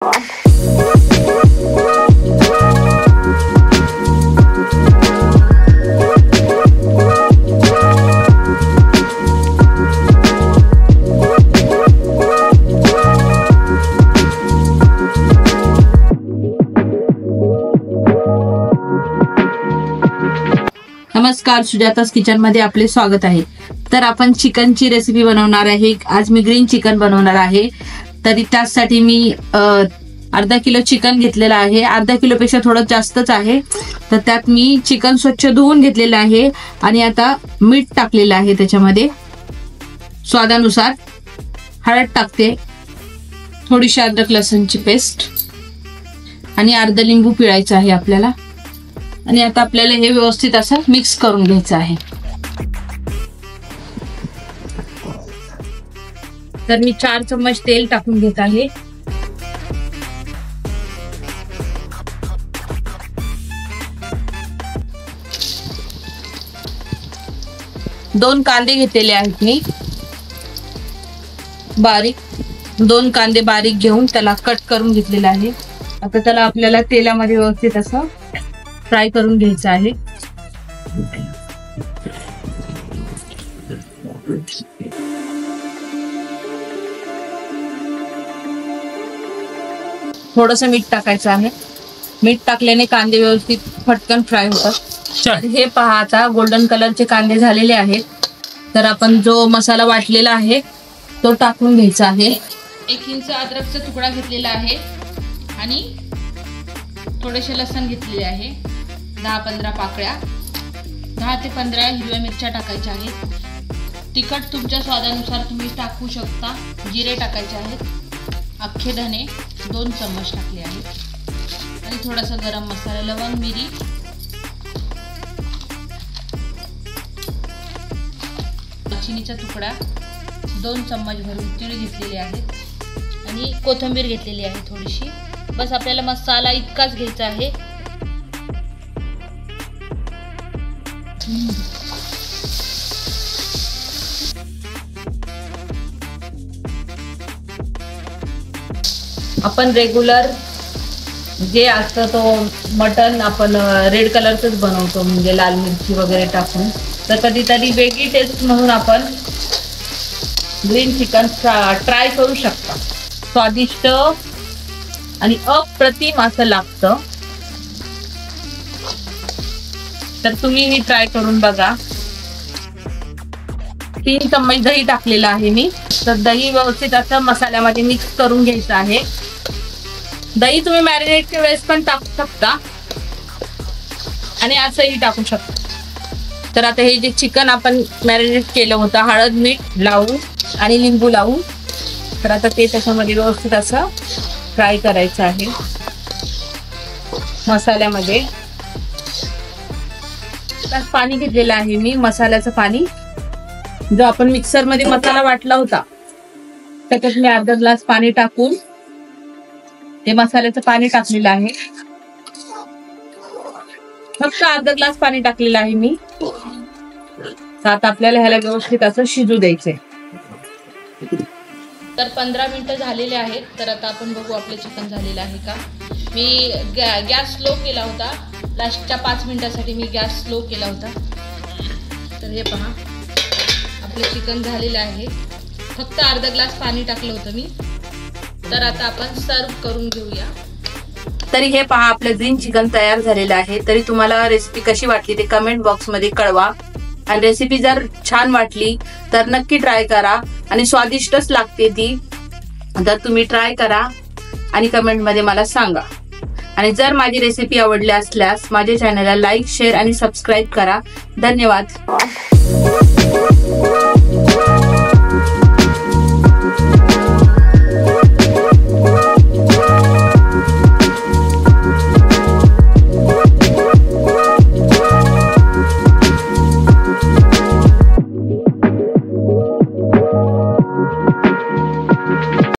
नमस्कार, सुजातास किचन मध्ये आपले स्वागत आहे। तर आपण चिकनची रेसिपी बनवणार आहे। आज मी ग्रीन चिकन बनवणार आहे। तरी त्यासाठी मी अर्धा किलो चिकन घेतलेला आहे। अर्धा किलो पेक्षा थोडं जास्तच आहे। तर त्यात मी चिकन स्वच्छ धुवून घेतलेलं आहे आणि आता मीठ टाकलेलं आहे। त्याच्यामध्ये स्वादानुसार हळद टाकते, थोडीशी अद्रक लसूणची पेस्ट आणि अर्धा लिंबू पिळायचा आहे आपल्याला। आणि आता आपल्याला हे व्यवस्थित असं मिक्स करून घ्यायचं आहे। तर मी 4 चम्मच तेल टाकून घेत आहे। दोन कांदे घेतलेले आहेत मी बारीक, 2 कांदे बारीक घेऊन त्याला कट करून घेतलेला आहे। आता त्याला आपल्याला तेलामध्ये व्यवस्थित असं फ्राय करून घ्यायचं आहे। थोडंसं मीठ टाकायचं आहे। मीठ टाकल्याने कांदे व्यवस्थित पटकन फ्राय होतात। हे पहा, आता गोल्डन कलरचे कांदे झालेले आहेत। तर आपण जो मसाला वाटलेला आहे तो टाकून घ्यायचा आहे। 1 इंच अद्रकचा तुकडा घेतलेला आहे आणि थोडेसे लसूण घेतलेले आहे। 10-15 पाकळ्या, 10 ते 15 हिरव्या मिरच्या टाकायच्या आहेत। तिखट तुमच्या स्वादानुसार तुम्ही टाकू शकता। जिरे टाकायचे आहेत। अख्खे धने 2 चम्मच टाकले आहेत आणि थोडासा गरम मसाला, लवंग, मिरी, दालचिनीचा तुकडा, 2 चम्मच भरून तीळ घेतलेले आहेत आणि कोथिंबीर घेतलेली आहे थोडीशी। बस आपल्याला मसाला इतकाच घ्यायचा आहे। आपण रेग्युलर जे असतं तो मटन आपण रेड कलरचंच बनवतो, म्हणजे लाल मिरची वगैरे टाकून। तर कधीतरी वेगळी टेस्ट म्हणून आपण ग्रीन चिकन ट्राय करू शकता। स्वादिष्ट आणि अप्रतिम असं लागतं। तर तुम्ही ही ट्राय करून बघा। 3 चम्मच दही टाकलेलं आहे मी। तर दही व्यवस्थित असं मसाल्यामध्ये मिक्स करून घ्यायचं आहे। दही तुम्ही मॅरिनेटच्या वेळेस पण टाकू शकता आणि असंही टाकू शकता। तर आता हे जे चिकन आपण मॅरिनेट केलं होतं हळद मीठ लावून आणि लिंबू लावून, तर आता ते त्याच्यामध्ये व्यवस्थित असं फ्राय करायचं आहे मसाल्यामध्ये। पाणी घेतलेलं आहे मी, मसाल्याचं पाणी। जो आपण मिक्सर मध्ये मसाला वाटला होता त्याच्यात मी अर्धा ग्लास पाणी टाकून ते मसाल्याचं पाणी टाकलेलं आहे। फक्त अर्धा ग्लास पाणी टाकलेलं आहे मी। आता आपल्याला ह्याला व्यवस्थित असं शिजू द्यायचंय। तर 15 मिनिटं झालेले आहेत। तर आता आपण बघू आपलं चिकन झालेलं आहे का। मी गॅस स्लो केला होता। लास्टच्या 5 मिनिटासाठी मी गॅस स्लो केला होता। तर हे पहा, आपलं चिकन झालेलं आहे। फक्त अर्धा ग्लास पाणी टाकलं होतं मी। तर आता आपण सर्व करून घेऊया। तरी हे पहा, आपलं ग्रीन चिकन तयार झालेलं आहे। तरी तुम्हाला रेसिपी कशी वाटली ते कमेंट बॉक्स मध्ये कळवा। आणि रेसिपी जर छान वाटली तर नक्की ट्राय करा आणि स्वादिष्टच लागते ती। तर तुम्ही ट्राय करा आणि कमेंट मध्ये मला सांगा। आणि जर माझी रेसिपी आवडली असल्यास माझ्या चॅनलला लाईक, शेअर आणि सबस्क्राईब करा। धन्यवाद।